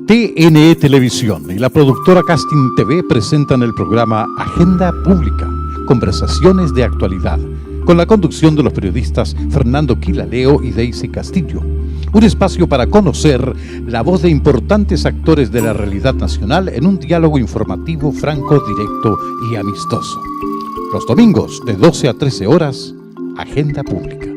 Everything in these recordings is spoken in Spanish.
TNE Televisión y la productora Casting TV presentan el programa Agenda Pública, conversaciones de actualidad, con la conducción de los periodistas Fernando Quilaleo y Daisy Castillo. Un espacio para conocer la voz de importantes actores de la realidad nacional en un diálogo informativo, franco, directo y amistoso. Los domingos de 12 a 13 horas, Agenda Pública.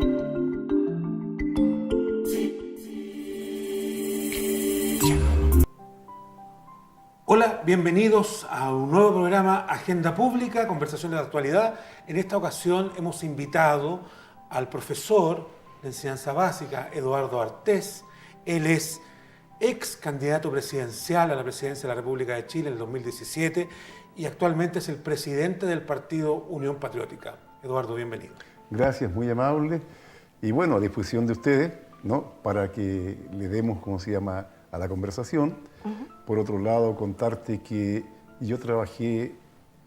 Hola, bienvenidos a un nuevo programa Agenda Pública, conversaciones de actualidad. En esta ocasión hemos invitado al profesor de enseñanza básica, Eduardo Artés. Él es ex candidato presidencial a la presidencia de la República de Chile en el 2017 y actualmente es el presidente del partido Unión Patriótica. Eduardo, bienvenido. Gracias, muy amable. Y bueno, a disposición de ustedes, ¿no? Para que le demos, a la conversación. Por otro lado, contarte que yo trabajé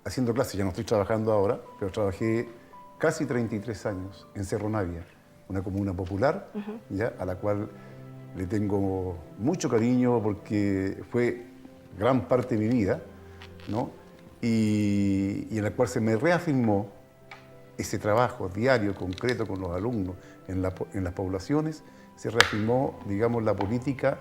haciendo clases, ya no estoy trabajando ahora, pero trabajé casi 33 años en Cerro Navia, una comuna popular, ¿ya? A la cual le tengo mucho cariño porque fue gran parte de mi vida, ¿no? Y en la cual se me reafirmó ese trabajo diario, concreto con los alumnos en las poblaciones, se reafirmó, digamos, la política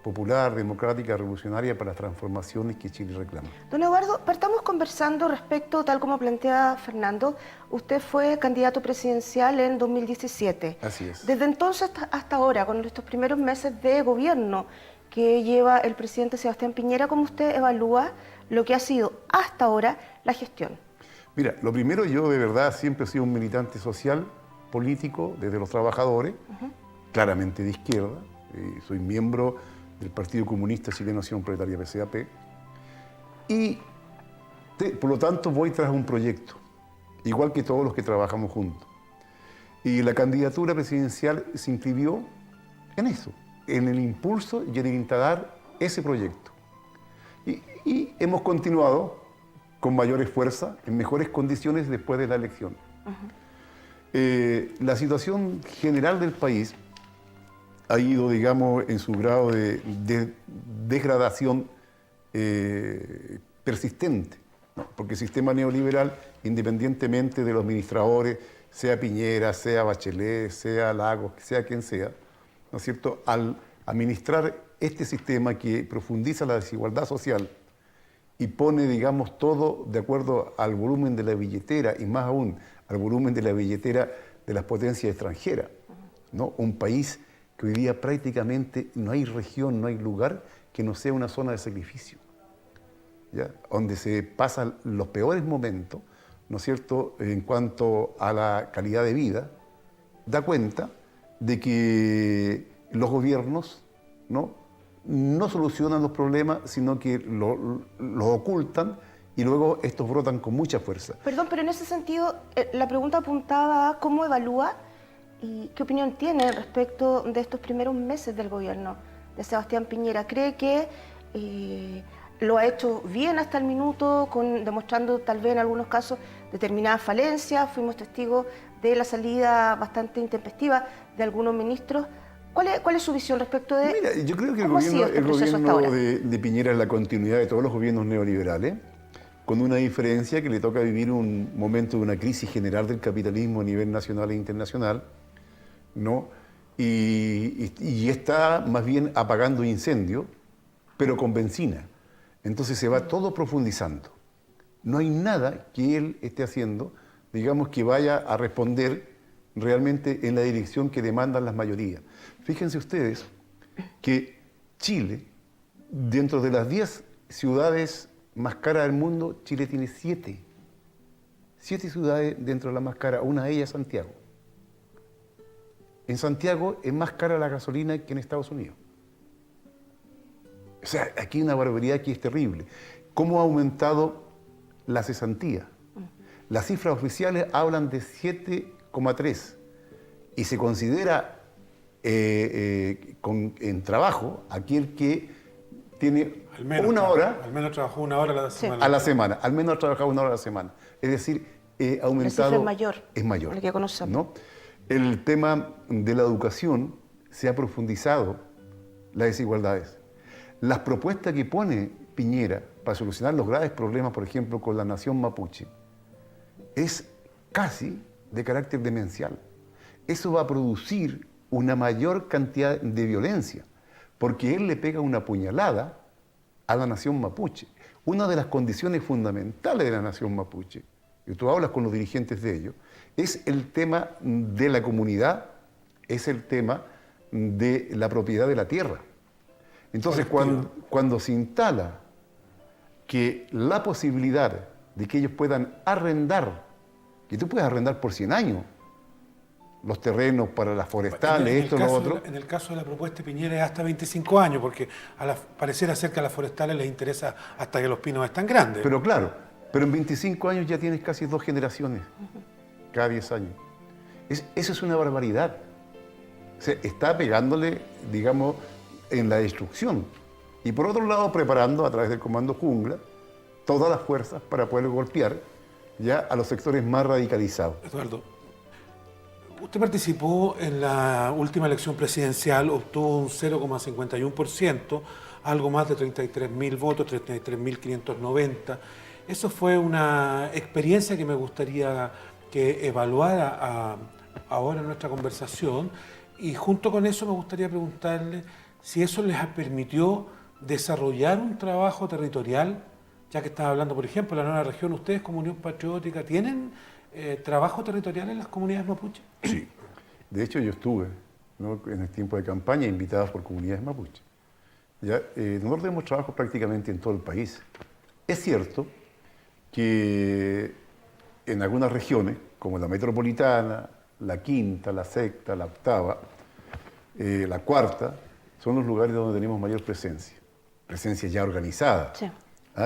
popular, democrática, revolucionaria para las transformaciones que Chile reclama. Don Eduardo, partamos conversando respecto, tal como plantea Fernando, usted fue candidato presidencial en 2017. Así es. Desde entonces hasta ahora, con estos primeros meses de gobierno que lleva el presidente Sebastián Piñera, ¿cómo usted evalúa lo que ha sido hasta ahora la gestión? Mira, lo primero, yo de verdad siempre he sido un militante social, político, desde los trabajadores, claramente de izquierda, soy miembro del Partido Comunista Chileno Acción Proletaria PCAP, y por lo tanto voy tras un proyecto, igual que todos los que trabajamos juntos. Y la candidatura presidencial se inscribió en eso, en el impulso y en instalar ese proyecto. Y hemos continuado con mayores fuerzas, en mejores condiciones después de la elección. La situación general del país ha ido, digamos, en su grado de degradación persistente, ¿no? Porque el sistema neoliberal, independientemente de los administradores, sea Piñera, sea Bachelet, sea Lagos, sea quien sea, ¿no es cierto?, al administrar este sistema que profundiza la desigualdad social y pone, digamos, todo de acuerdo al volumen de la billetera y más aún al volumen de la billetera de las potencias extranjeras, ¿no? Un país que hoy día prácticamente no hay región, no hay lugar que no sea una zona de sacrificio, ¿ya? Donde se pasan los peores momentos, ¿no es cierto?, en cuanto a la calidad de vida, da cuenta de que los gobiernos no solucionan los problemas, sino que los ocultan y luego estos brotan con mucha fuerza. Perdón, pero en ese sentido, la pregunta apuntaba a cómo evalúa y qué opinión tiene respecto de estos primeros meses del gobierno de Sebastián Piñera. ¿Cree que lo ha hecho bien hasta el minuto, demostrando tal vez en algunos casos determinadas falencias? Fuimos testigos de la salida bastante intempestiva de algunos ministros. ¿Cuál es su visión respecto de Mira, yo creo que el cómo ha sido este proceso hasta ahora? de Piñera es la continuidad de todos los gobiernos neoliberales, con una diferencia que le toca vivir un momento de una crisis general del capitalismo a nivel nacional e internacional, ¿no? Y está más bien apagando incendios, pero con benzina. Entonces se va todo profundizando. No hay nada que él esté haciendo, digamos, que vaya a responder realmente en la dirección que demandan las mayorías. Fíjense ustedes que Chile, dentro de las 10 ciudades más caras del mundo, Chile tiene 7. 7 ciudades dentro de las más caras, una de ellas Santiago. En Santiago es más cara la gasolina que en Estados Unidos. O sea, aquí hay una barbaridad que es terrible. ¿Cómo ha aumentado la cesantía? Las cifras oficiales hablan de 7,3 y se considera en trabajo aquel que tiene una hora. Al menos trabajó una hora a la semana. A la semana, al menos ha trabajado una hora a la semana. Es decir, ha aumentado. La cifra es mayor. Es mayor. El que conocemos. ¿No? El tema de la educación se ha profundizado las desigualdades. las propuestas que pone Piñera para solucionar los graves problemas, por ejemplo, con la nación mapuche, es casi de carácter demencial. Eso va a producir una mayor cantidad de violencia, porque él le pega una puñalada a la nación mapuche. Una de las condiciones fundamentales de la nación mapuche, y tú hablas con los dirigentes de ellos, es el tema de la comunidad, es el tema de la propiedad de la tierra. Entonces, cuando se instala que la posibilidad de que ellos puedan arrendar, que tú puedes arrendar por 100 años, los terrenos para las forestales, esto, lo otro. En el caso de la propuesta de Piñera es hasta 25 años, porque pareciera ser que a las forestales les interesa hasta que los pinos están grandes. Pero claro, pero en 25 años ya tienes casi 2 generaciones, cada 10 años. Eso es una barbaridad. O sea, está pegándole, digamos, en la destrucción. Y por otro lado, preparando a través del Comando Jungla todas las fuerzas para poder golpear ya a los sectores más radicalizados. Eduardo, usted participó en la última elección presidencial, obtuvo un 0,51%, algo más de 33.000 votos, 33.590. Eso fue una experiencia que me gustaría que evaluara ahora en nuestra conversación, y junto con eso me gustaría preguntarle si eso les permitió desarrollar un trabajo territorial, ya que estaba hablando, por ejemplo, de la nueva región. ¿Ustedes como Unión Patriótica tienen trabajo territorial en las comunidades mapuche? Sí. De hecho, yo estuve, ¿no?, en el tiempo de campaña invitados por comunidades mapuche. ¿Ya? Nosotros tenemos trabajo prácticamente en todo el país. Es cierto que en algunas regiones, como la metropolitana, la quinta, la sexta, la octava, la cuarta, son los lugares donde tenemos mayor presencia ya organizada, sí,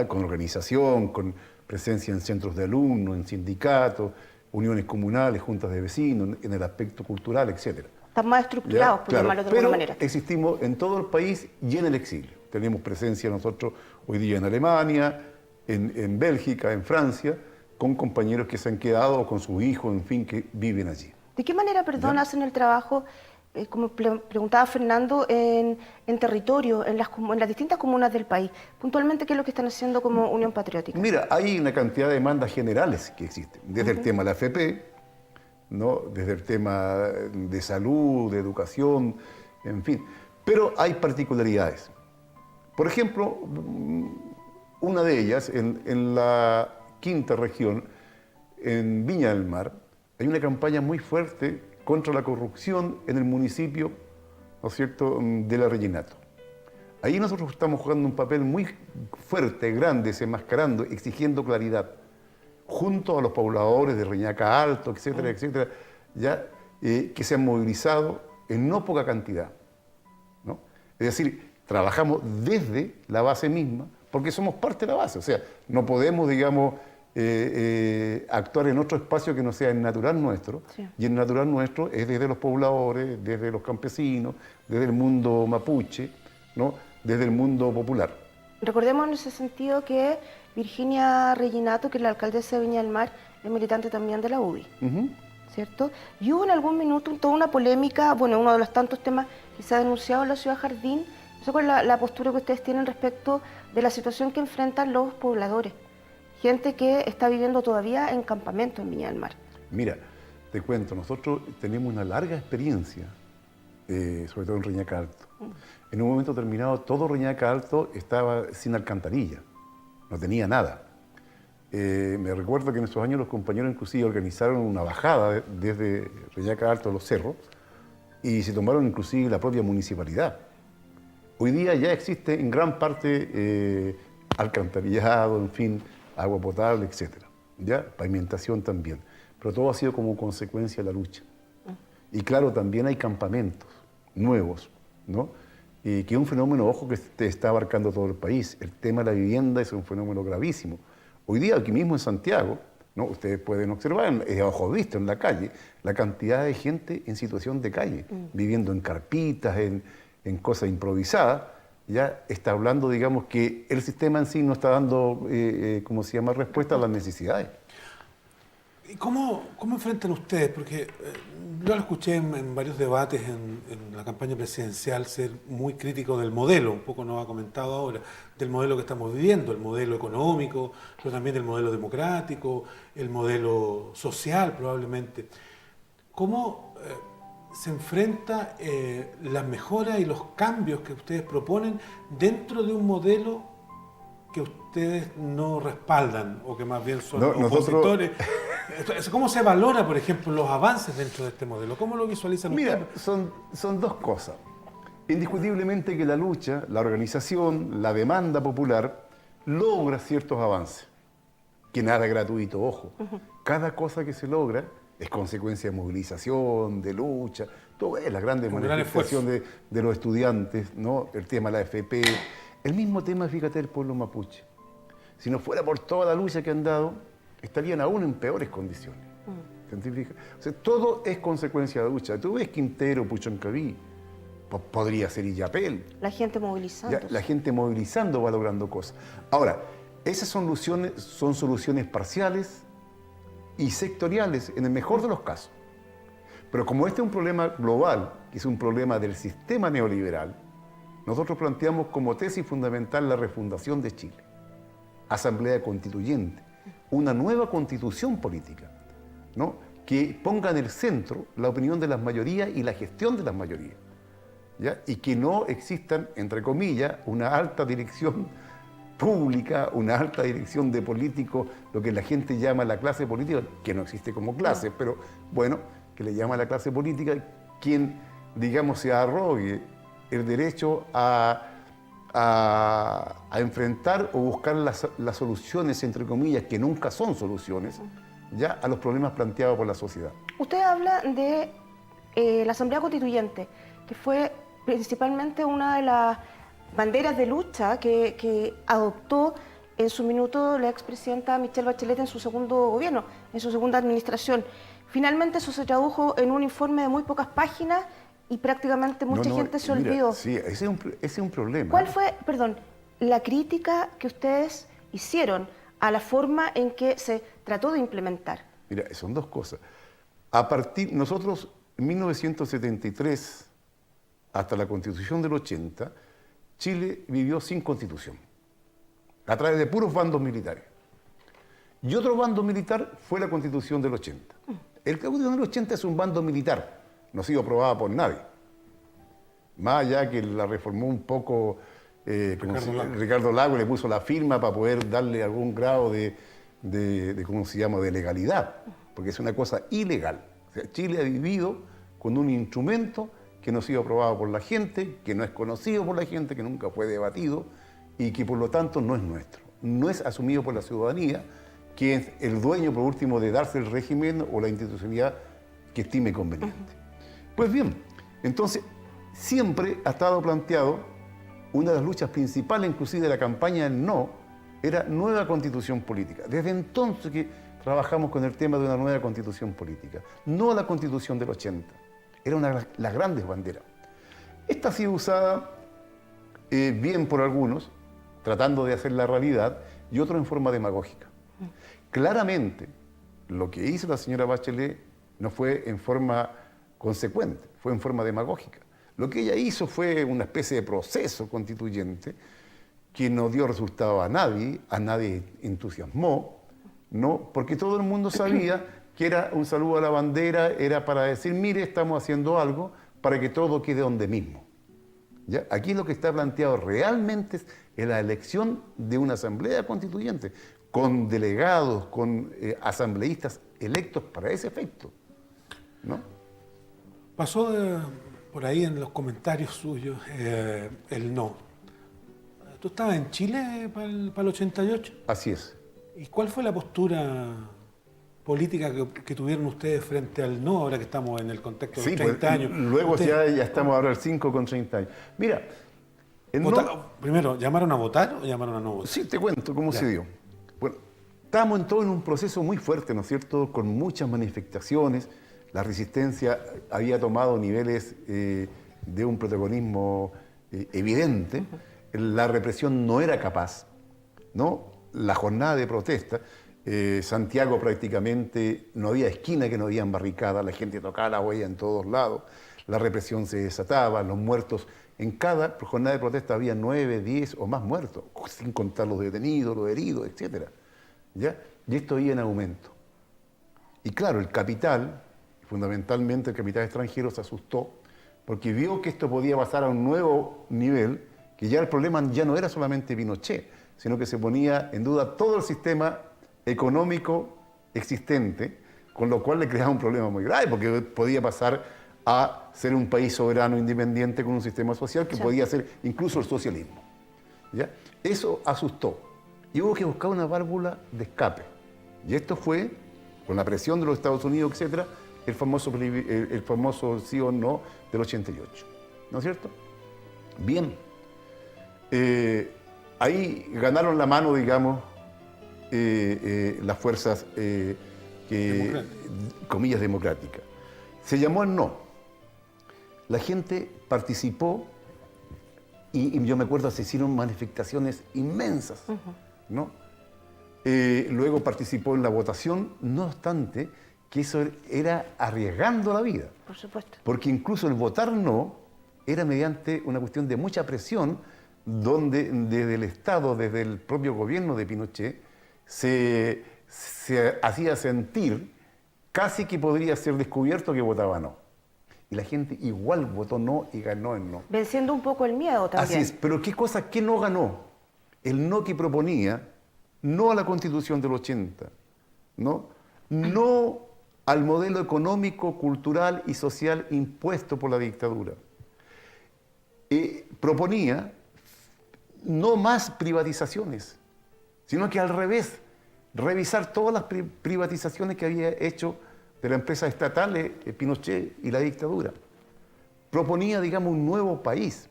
con organización, con presencia en centros de alumnos, en sindicatos, uniones comunales, juntas de vecinos, en el aspecto cultural, etc. Están más estructurados, por llamarlo de alguna manera. Existimos en todo el país y en el exilio. Tenemos presencia nosotros hoy día en Alemania, en Bélgica, en Francia, con compañeros que se han quedado o con sus hijos, en fin, que viven allí. ¿De qué manera, perdón, hacen el trabajo, como preguntaba Fernando, en territorio, en las distintas comunas del país? Puntualmente, ¿qué es lo que están haciendo como Unión Patriótica? Mira, hay una cantidad de demandas generales que existen, desde el tema de la AFP, ¿no?, desde el tema de salud, de educación, en fin. Pero hay particularidades. Por ejemplo, una de ellas, en la quinta región, en Viña del Mar, hay una campaña muy fuerte contra la corrupción en el municipio, ¿no es cierto?, de La Rellenato. Ahí nosotros estamos jugando un papel muy fuerte, grande, desenmascarando, exigiendo claridad, junto a los pobladores de Reñaca Alto, etcétera, etcétera, ya, que se han movilizado en no poca cantidad, ¿no? Es decir, trabajamos desde la base misma, porque somos parte de la base. O sea, no podemos, digamos, actuar en otro espacio que no sea el natural nuestro. Sí. Y el natural nuestro es desde los pobladores, desde los campesinos, desde el mundo mapuche, ¿no?, desde el mundo popular. Recordemos en ese sentido que Virginia Reginato, que es la alcaldesa de Viña del Mar, es militante también de la UDI, ¿cierto? Y hubo en algún minuto toda una polémica, bueno, uno de los tantos temas que se ha denunciado en la ciudad Jardín. No sé cuál es la postura que ustedes tienen respecto de la situación que enfrentan los pobladores, gente que está viviendo todavía en campamento en Viña del Mar. Mira, te cuento, nosotros tenemos una larga experiencia, sobre todo en Reñaca Alto. En un momento determinado, todo Reñaca Alto estaba sin alcantarilla, no tenía nada. Me recuerdo que en esos años los compañeros inclusive organizaron una bajada desde Reñaca Alto a los cerros y se tomaron inclusive la propia municipalidad. Hoy día ya existe en gran parte alcantarillado, en fin, agua potable, etc. ¿Ya? Pavimentación también. Pero todo ha sido como consecuencia de la lucha. Y claro, también hay campamentos nuevos, ¿no?, que es un fenómeno, ojo, que está abarcando todo el país. El tema de la vivienda es un fenómeno gravísimo. Hoy día, aquí mismo en Santiago, ¿no?, ustedes pueden observar, a ojo visto en la calle, la cantidad de gente en situación de calle, viviendo en carpitas, en cosas improvisadas. Ya está hablando, digamos, que el sistema en sí no está dando, ¿cómo se llama?, respuesta a las necesidades. ¿Y cómo enfrentan ustedes? Porque yo lo escuché en varios debates en la campaña presidencial ser muy crítico del modelo, un poco nos ha comentado ahora, del modelo que estamos viviendo, el modelo económico, pero también el modelo democrático, el modelo social probablemente. ¿Cómo se enfrenta las mejoras y los cambios que ustedes proponen dentro de un modelo que ustedes no respaldan o que más bien son opositores? ¿Cómo se valora, por ejemplo, los avances dentro de este modelo? ¿Cómo lo visualizan ustedes? Mira, son dos cosas. Indiscutiblemente que la lucha, la organización, la demanda popular logra ciertos avances. Que nada es gratuito, ojo. Cada cosa que se logra es consecuencia de movilización, de lucha. Todo es la grande manifestación de los estudiantes, ¿no? El tema de la FP. El mismo tema, fíjate, del pueblo mapuche. Si no fuera por toda la lucha que han dado, estarían aún en peores condiciones. O sea, todo es consecuencia de lucha. Tú ves Quintero, Puchoncaví, podría ser Illapel. La gente movilizando. La gente movilizando va logrando cosas. Ahora, esas son soluciones parciales y sectoriales, en el mejor de los casos. Pero como este es un problema global, que es un problema del sistema neoliberal, nosotros planteamos como tesis fundamental la refundación de Chile. Asamblea Constituyente, una nueva constitución política, ¿no? Que ponga en el centro la opinión de las mayorías y la gestión de las mayorías, ¿ya? Y que no existan, entre comillas, una alta dirección pública, una alta dirección de políticos, lo que la gente llama la clase política, que no existe como clase, pero bueno, que le llama la clase política, quien, digamos, se arrogue el derecho a enfrentar o buscar las soluciones, entre comillas, que nunca son soluciones, ya a los problemas planteados por la sociedad. Usted habla de la Asamblea Constituyente, que fue principalmente una de las banderas de lucha que adoptó en su minuto la expresidenta Michelle Bachelet en su segundo gobierno, en su segunda administración. Finalmente eso se tradujo en un informe de muy pocas páginas y prácticamente mucha gente se olvidó. Sí, ese es un problema. ¿Cuál fue, perdón, la crítica que ustedes hicieron a la forma en que se trató de implementar? Mira, son dos cosas. Nosotros, en 1973, hasta la Constitución del 80, Chile vivió sin Constitución, a través de puros bandos militares. Y otro bando militar fue la Constitución del 80. El Constitución del 80 es un bando militar, no ha sido aprobada por nadie. Más allá que la reformó un poco Ricardo Lagos, le puso la firma para poder darle algún grado de ¿cómo se llama?, de legalidad, porque es una cosa ilegal. O sea, Chile ha vivido con un instrumento que no ha sido aprobado por la gente, que no es conocido por la gente, que nunca fue debatido y que por lo tanto no es nuestro. No es asumido por la ciudadanía, que es el dueño, por último, de darse el régimen o la institucionalidad que estime conveniente. Pues bien, entonces, siempre ha estado planteado, una de las luchas principales, inclusive de la campaña del no, era nueva constitución política. Desde entonces que trabajamos con el tema de una nueva constitución política, no la constitución del 80. Era una de las grandes banderas. Esta ha sido usada bien por algunos, tratando de hacer la realidad, y otros en forma demagógica. Claramente, lo que hizo la señora Bachelet no fue en forma consecuente, fue en forma demagógica. Lo que ella hizo fue una especie de proceso constituyente que no dio resultado a nadie entusiasmó, ¿no? Porque todo el mundo sabía que era un saludo a la bandera, era para decir, mire, estamos haciendo algo para que todo quede donde mismo. ¿Ya? Aquí lo que está planteado realmente es la elección de una asamblea constituyente, con delegados, con asambleístas electos para ese efecto, ¿no? Pasó por ahí en los comentarios suyos el no. ¿Tú estabas en Chile para el 88? Así es. ¿Y cuál fue la postura política que tuvieron ustedes frente al no, ahora que estamos en el contexto de los 30 años? Luego ya estamos ahora al 5 con 30 años. Mira, primero, ¿llamaron a votar o llamaron a no votar? Sí, te cuento cómo se dio. Bueno, estábamos en un proceso muy fuerte, ¿no es cierto?, con muchas manifestaciones. La resistencia había tomado niveles de un protagonismo evidente. La represión no era capaz, ¿no? La jornada de protesta. Santiago prácticamente no había esquina que no había barricada, la gente tocaba la huella en todos lados, la represión se desataba, los muertos, en cada jornada de protesta había 9, 10 o más muertos, sin contar los detenidos, los heridos, etc. ¿Ya? Y esto iba en aumento. Y claro, el capital, fundamentalmente el capital extranjero, se asustó porque vio que esto podía pasar a un nuevo nivel, que ya el problema ya no era solamente Pinochet, sino que se ponía en duda todo el sistema económico existente, con lo cual le creaba un problema muy grave, porque podía pasar a ser un país soberano, independiente, con un sistema social que podía ser incluso el socialismo. ¿Ya? Eso asustó y hubo que buscar una válvula de escape. Y esto fue, con la presión de los Estados Unidos, etcétera, el famoso sí o no del 88. ¿No es cierto? Bien. Ahí ganaron la mano, digamos, las fuerzas, comillas, democráticas. Se llamó el no. La gente participó y yo me acuerdo, se hicieron manifestaciones inmensas, ¿no? Luego participó en la votación, no obstante que eso era arriesgando la vida. Por supuesto. Porque incluso el votar no era mediante una cuestión de mucha presión, donde desde el Estado, desde el propio gobierno de Pinochet, se hacía sentir casi que podría ser descubierto que votaba no. Y la gente igual votó no y ganó el no. Venciendo un poco el miedo también. Así es, pero ¿qué cosa? ¿Qué no ganó? El no que proponía, no a la Constitución del 80, ¿no? No al modelo económico, cultural y social impuesto por la dictadura. Proponía no más privatizaciones, sino que al revés, revisar todas las privatizaciones que había hecho de las empresas estatales, Pinochet y la dictadura. Proponía, digamos, un nuevo país.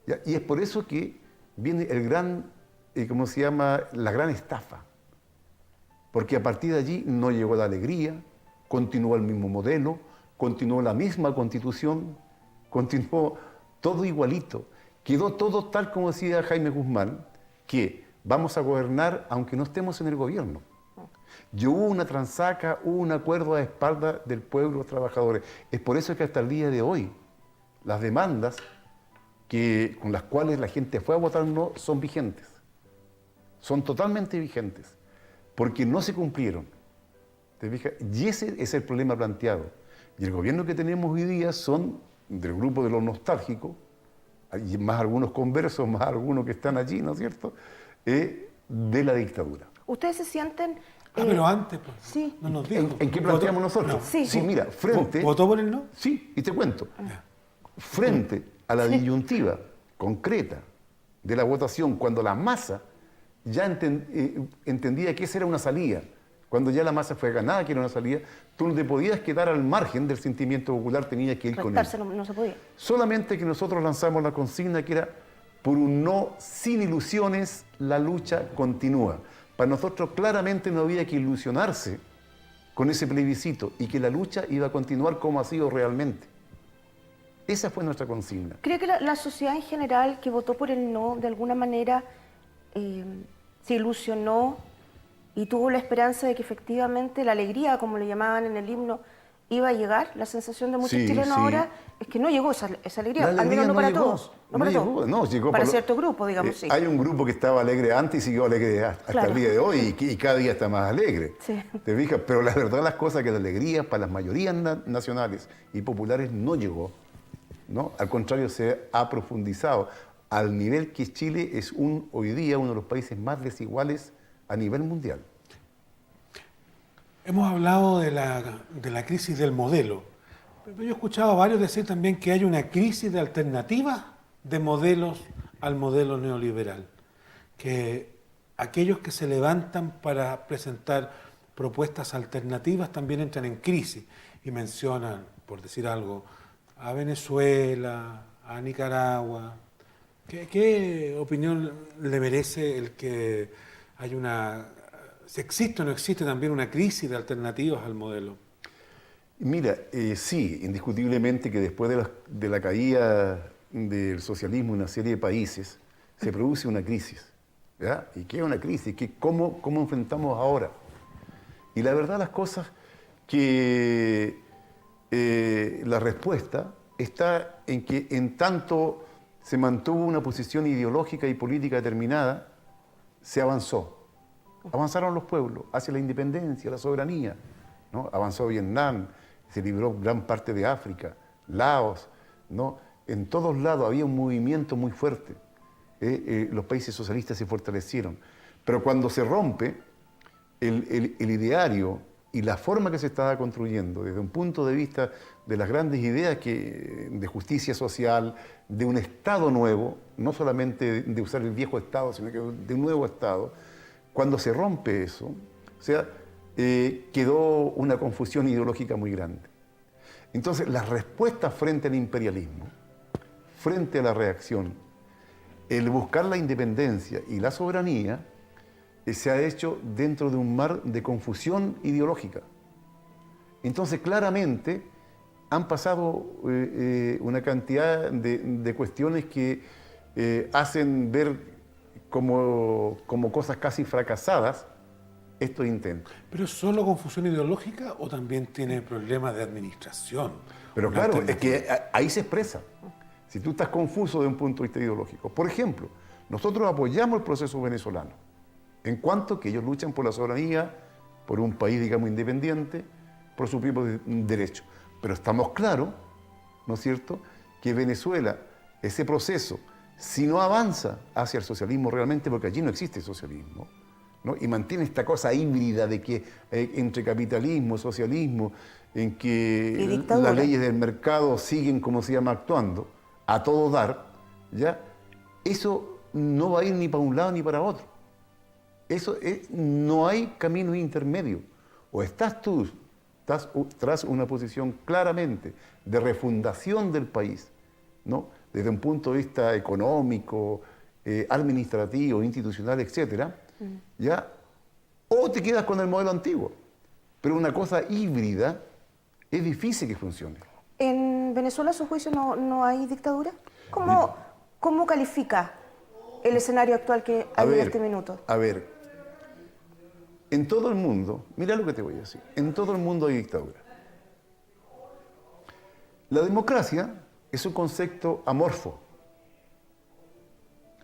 ¿Ya? Y es por eso que viene el gran, ¿cómo se llama?, la gran estafa. Porque a partir de allí no llegó la alegría, continuó el mismo modelo, continuó la misma constitución, continuó todo igualito. Quedó todo tal como decía Jaime Guzmán, que vamos a gobernar aunque no estemos en el gobierno. Y hubo una transaca, hubo un acuerdo a espaldas del pueblo, los trabajadores. Es por eso que hasta el día de hoy las demandas con las cuales la gente fue a votar no son vigentes. Son totalmente vigentes, porque no se cumplieron. ¿Te fijas? Y ese es el problema planteado. Y el gobierno que tenemos hoy día son del grupo de los nostálgicos, hay más algunos conversos, más algunos que están allí, ¿no es cierto?, de la dictadura. ¿Ustedes se sienten...? Pero antes, pues, sí. no nos dijo. ¿En qué planteamos nosotros? No. Sí. Mira, frente... ¿Votó por el no? Sí, y te cuento. Frente a la disyuntiva concreta de la votación, cuando la masa ya entendía que esa era una salida, cuando ya la masa fue ganada, que era una salida, tú no te podías quedar al margen del sentimiento popular, tenías que ir con él. No se podía. Solamente que nosotros lanzamos la consigna que era, por un no sin ilusiones, la lucha continúa. Para nosotros claramente no había que ilusionarse con ese plebiscito y que la lucha iba a continuar como ha sido realmente. Esa fue nuestra consigna. ¿Cree que la sociedad en general que votó por el no, de alguna manera se ilusionó y tuvo la esperanza de que efectivamente la alegría, como le llamaban en el himno, iba a llegar? La sensación de muchos chilenos ahora es que no llegó esa alegría, al menos no para todos. No llegó para cierto grupo, digamos, sí. Hay un grupo que estaba alegre antes y siguió alegre hasta el día de hoy y cada día está más alegre. Sí. ¿Te fijas? Pero la verdad las cosas es que la alegría para las mayorías nacionales y populares no llegó, ¿no? Al contrario, se ha profundizado al nivel que Chile es hoy día uno de los países más desiguales a nivel mundial. Hemos hablado de la crisis del modelo, pero yo he escuchado a varios decir también que hay una crisis de alternativas de modelos al modelo neoliberal, que aquellos que se levantan para presentar propuestas alternativas también entran en crisis y mencionan, por decir algo, a Venezuela, a Nicaragua. ¿Qué opinión le merece el que hay si existe o no existe también una crisis de alternativas al modelo? Mira, sí, indiscutiblemente que después de la caída del socialismo en una serie de países, se produce una crisis. ¿ya? Y qué es una crisis, cómo enfrentamos ahora. Y la verdad las cosas que la respuesta está en que en tanto se mantuvo una posición ideológica y política determinada, se avanzó. Avanzaron los pueblos hacia la independencia, la soberanía, ¿no? Avanzó Vietnam, se liberó gran parte de África, Laos, ¿no? En todos lados había un movimiento muy fuerte. Los países socialistas se fortalecieron. Pero cuando se rompe el ideario y la forma que se estaba construyendo desde un punto de vista de las grandes ideas de justicia social, de un Estado nuevo, no solamente de usar el viejo Estado, sino que de un nuevo Estado, cuando se rompe eso, o sea, quedó una confusión ideológica muy grande. Entonces, las respuestas frente al imperialismo, frente a la reacción, el buscar la independencia y la soberanía, se ha hecho dentro de un mar de confusión ideológica. Entonces, claramente, han pasado una cantidad de cuestiones que hacen ver como cosas casi fracasadas estos intentos. ¿Pero es solo confusión ideológica o también tiene problemas de administración? Pero claro, es que ahí se expresa. Si tú estás confuso de un punto de vista ideológico. Por ejemplo, nosotros apoyamos el proceso venezolano, en cuanto que ellos luchan por la soberanía, por un país, digamos, independiente, por su propio derecho. Pero estamos claros, ¿no es cierto?, que Venezuela, ese proceso, si no avanza hacia el socialismo realmente, porque allí no existe socialismo, ¿no? Y mantiene esta cosa híbrida de que entre capitalismo, socialismo, en que las leyes del mercado siguen, como se llama, actuando, a todo dar, ¿ya? Eso no va a ir ni para un lado ni para otro. No hay camino intermedio. O estás tú tras una posición claramente de refundación del país, ¿no? Desde un punto de vista económico, administrativo, institucional, etcétera, ¿ya? O te quedas con el modelo antiguo. Pero una cosa híbrida es difícil que funcione. ¿En Venezuela, a su juicio, no hay dictadura? ¿Cómo califica el escenario actual que hay en este minuto? A ver, en todo el mundo, mira lo que te voy a decir, en todo el mundo hay dictadura. La democracia es un concepto amorfo.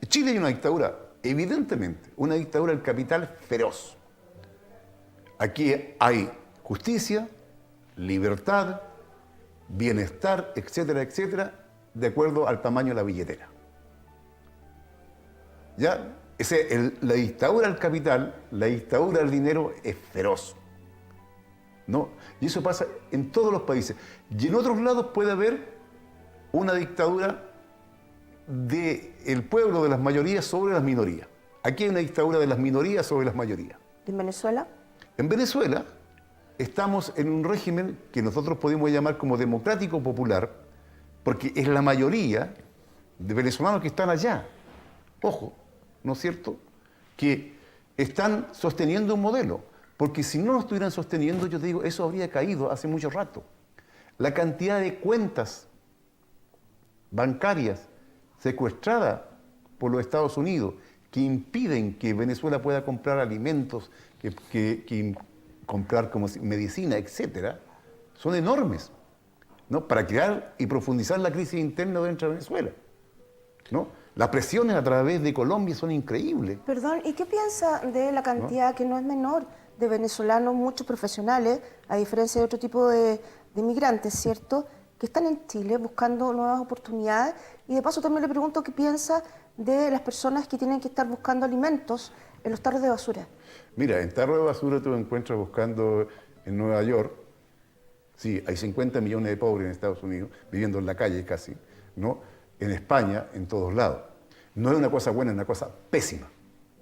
En Chile hay una dictadura, evidentemente, una dictadura del capital feroz. Aquí hay justicia, libertad, bienestar, etcétera, etcétera, de acuerdo al tamaño de la billetera. ¿Ya? La dictadura del capital, la dictadura del dinero es feroz, ¿no? Y eso pasa en todos los países. Y en otros lados puede haber una dictadura del pueblo, de las mayorías sobre las minorías. Aquí hay una dictadura de las minorías sobre las mayorías. ¿En Venezuela? En Venezuela estamos en un régimen que nosotros podemos llamar como democrático popular, porque es la mayoría de venezolanos que están allá. Ojo, ¿no es cierto?, que están sosteniendo un modelo, porque si no lo estuvieran sosteniendo, yo te digo, eso habría caído hace mucho rato. La cantidad de cuentas bancarias secuestradas por los Estados Unidos que impiden que Venezuela pueda comprar alimentos, que comprar como medicina, etcétera, son enormes, ¿no?, para crear y profundizar la crisis interna dentro de Venezuela, ¿no? Las presiones a través de Colombia son increíbles. Perdón, ¿y qué piensa de la cantidad, que no es menor, de venezolanos, muchos profesionales, a diferencia de otro tipo de migrantes, ¿cierto?, que están en Chile buscando nuevas oportunidades? Y de paso también le pregunto qué piensa de las personas que tienen que estar buscando alimentos en los tarros de basura. Mira, en tarros de basura tú encuentras buscando en Nueva York, sí, hay 50 millones de pobres en Estados Unidos, viviendo en la calle casi, ¿no? En España, en todos lados. No es una cosa buena, es una cosa pésima.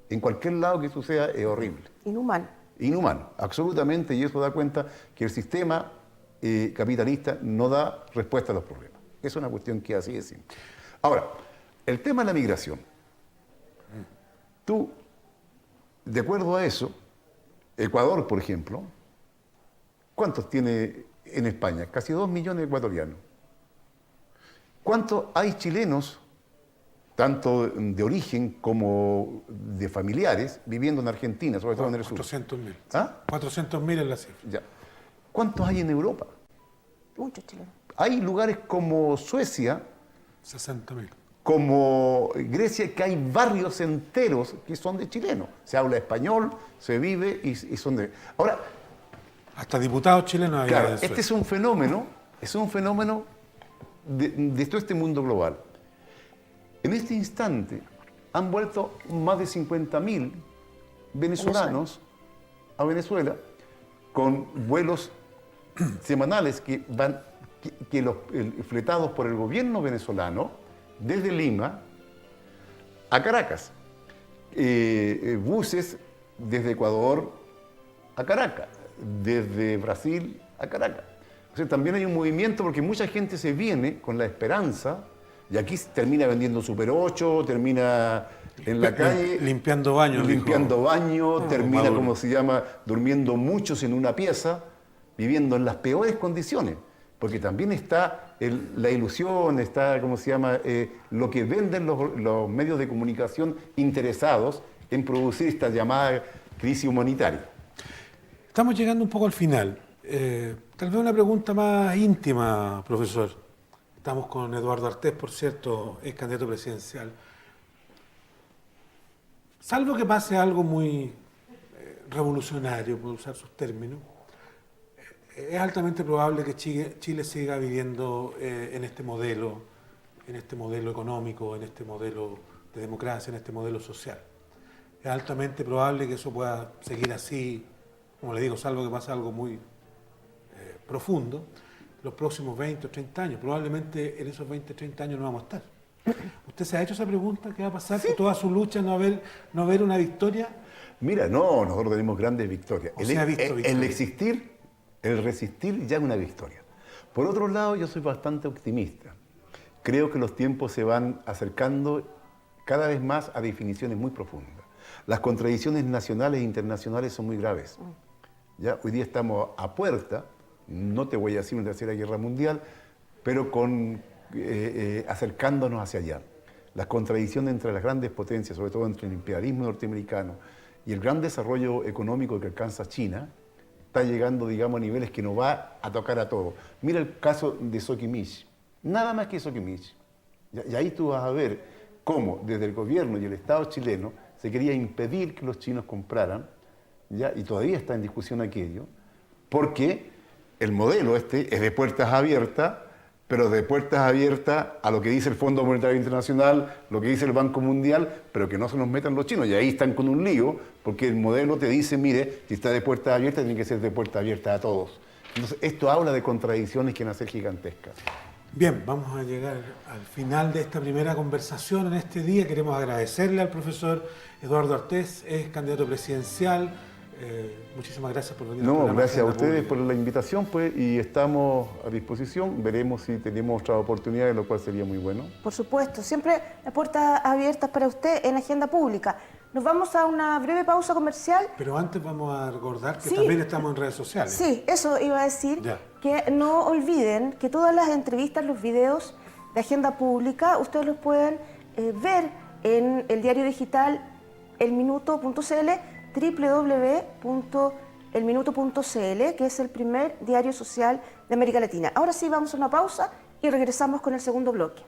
En cualquier lado que suceda es horrible. Inhumano. Inhumano, absolutamente, y eso da cuenta que el sistema capitalista no da respuesta a los problemas. Es una cuestión que así es simple. Ahora, el tema de la migración. Tú, de acuerdo a eso, Ecuador, por ejemplo, ¿cuántos tiene en España? Casi 2 millones de ecuatorianos. ¿Cuántos hay chilenos tanto de origen como de familiares, viviendo en Argentina, sobre todo en el sur. 400.000. ¿Ah? 400.000 es la cifra. Ya. ¿Cuántos hay en Europa? Muchos chilenos. Hay lugares como Suecia, 60.000. como Grecia, que hay barrios enteros que son de chilenos. Se habla español, se vive y son de... Ahora, Hasta diputados chilenos hay. claro, en este Suecia. es un fenómeno de todo este mundo global. En este instante han vuelto más de 50.000 venezolanos a Venezuela con vuelos semanales que van fletados por el gobierno venezolano desde Lima a Caracas. Buses desde Ecuador a Caracas, desde Brasil a Caracas. O sea, también hay un movimiento porque mucha gente se viene con la esperanza y aquí termina vendiendo Super 8, termina en la calle Limpiando baños. limpiando dijo. baño, termina, Maduro. como se llama, durmiendo muchos en una pieza, viviendo en las peores condiciones. Porque también está la ilusión, está, ¿cómo se llama?, lo que venden los medios de comunicación interesados en producir esta llamada crisis humanitaria. Estamos llegando un poco al final. Tal vez una pregunta más íntima, profesor. Estamos con Eduardo Artés, por cierto, es candidato presidencial. Salvo que pase algo muy revolucionario, por usar sus términos, es altamente probable que Chile siga viviendo en este modelo económico, en este modelo de democracia, en este modelo social. Es altamente probable que eso pueda seguir así, como le digo, salvo que pase algo muy profundo, los próximos 20 o 30 años. Probablemente en esos 20 o 30 años no vamos a estar. ¿Usted se ha hecho esa pregunta? ¿Qué va a pasar con toda su lucha, no haber una victoria? Mira, no, nosotros tenemos grandes victorias. O sea, ha visto victoria. El resistir ya es una victoria. Por otro lado, yo soy bastante optimista. Creo que los tiempos se van acercando cada vez más a definiciones muy profundas. Las contradicciones nacionales e internacionales son muy graves. ¿Ya? Hoy día estamos a puerta, no te voy a decir una tercera guerra mundial, pero acercándonos hacia allá. Las contradicciones entre las grandes potencias, sobre todo entre el imperialismo norteamericano y el gran desarrollo económico que alcanza China, está llegando, digamos, a niveles que nos va a tocar a todos. Mira el caso de Soquimich, nada más que Soquimich. Y ahí tú vas a ver cómo desde el gobierno y el Estado chileno se quería impedir que los chinos compraran, ¿ya? Y todavía está en discusión aquello, porque el modelo es de puertas abiertas, pero de puertas abiertas a lo que dice el Fondo Monetario Internacional, lo que dice el Banco Mundial, pero que no se nos metan los chinos. Y ahí están con un lío, porque el modelo te dice, mire, si está de puertas abiertas, tiene que ser de puertas abiertas a todos. Entonces, esto habla de contradicciones que van a ser gigantescas. Bien, vamos a llegar al final de esta primera conversación en este día. Queremos agradecerle al profesor Eduardo Artés, es candidato presidencial. Muchísimas gracias por venir. No, gracias a ustedes por la invitación, pues, y estamos a disposición. Veremos si tenemos otras oportunidades, lo cual sería muy bueno. Por supuesto, siempre las puertas abiertas para usted en Agenda Pública. Nos vamos a una breve pausa comercial. Pero antes vamos a recordar que Sí. también estamos en redes sociales. Sí, eso iba a decir, Ya. que no olviden que todas las entrevistas, los videos de Agenda Pública, ustedes los pueden ver en el diario digital elminuto.cl, www.elminuto.cl, que es el primer diario social de América Latina. Ahora sí, vamos a una pausa y regresamos con el segundo bloque.